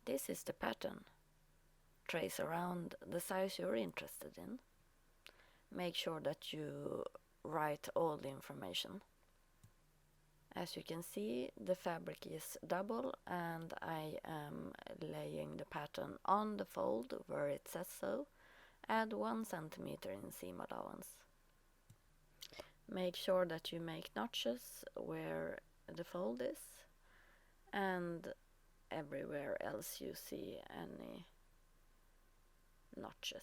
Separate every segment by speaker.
Speaker 1: This is the pattern. Trace around the size you're interested in. Make sure that you write all the information. As you can see, the fabric is double and I am laying the pattern on the fold where it says so. Add 1 centimeter in seam allowance. Make sure that you make notches where the fold is and everywhere else you see any notches.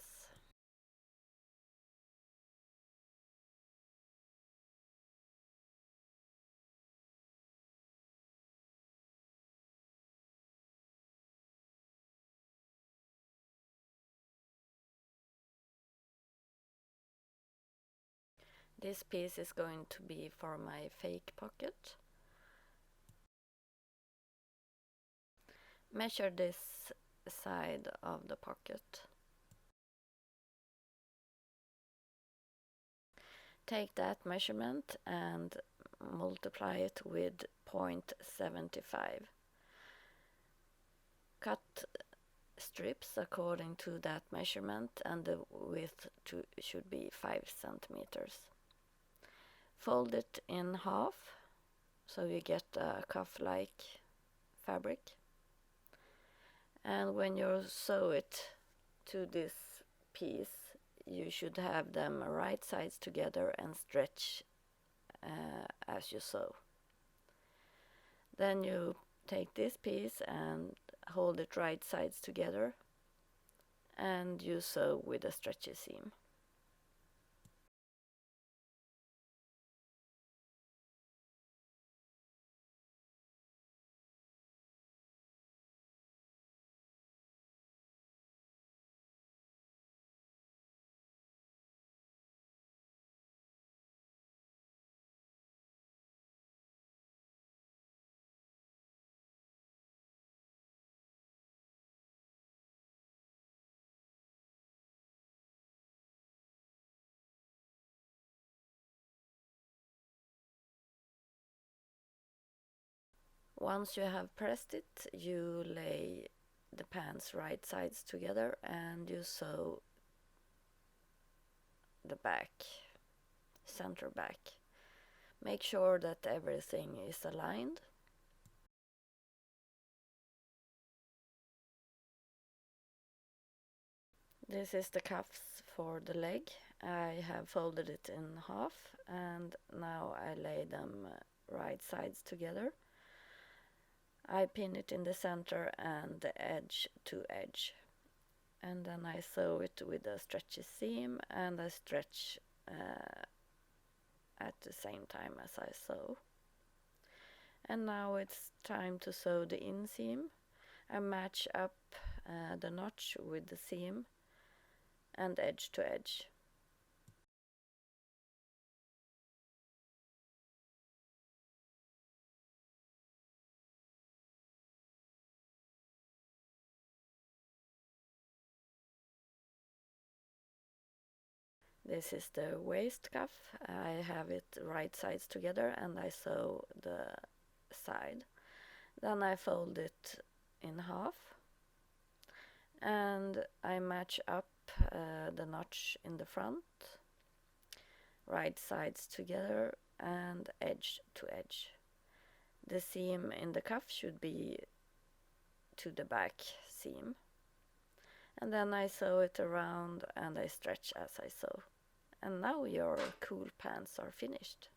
Speaker 1: This piece is going to be for my fake pocket. Measure this side of the pocket. Take that measurement and multiply it with 0.75. Cut strips according to that measurement and the width should be 5 centimeters. Fold it in half so you get a cuff-like fabric. And when you sew it to this piece, you should have them right sides together and stretch as you sew. Then you take this piece and hold it right sides together and you sew with a stretchy seam. Once you have pressed it, you lay the pants right sides together and you sew the back, center back. Make sure that everything is aligned. This is the cuffs for the leg. I have folded it in half and now I lay them right sides together. I pin it in the center and the edge to edge. And then I sew it with a stretchy seam and I stretch at the same time as I sew. And now it's time to sew the inseam. I match up the notch with the seam and edge to edge. This is the waist cuff. I have it right sides together and I sew the side. Then I fold it in half and I match up the notch in the front, right sides together and edge to edge. The seam in the cuff should be to the back seam. And then I sew it around and I stretch as I sew. And now your cool pants are finished.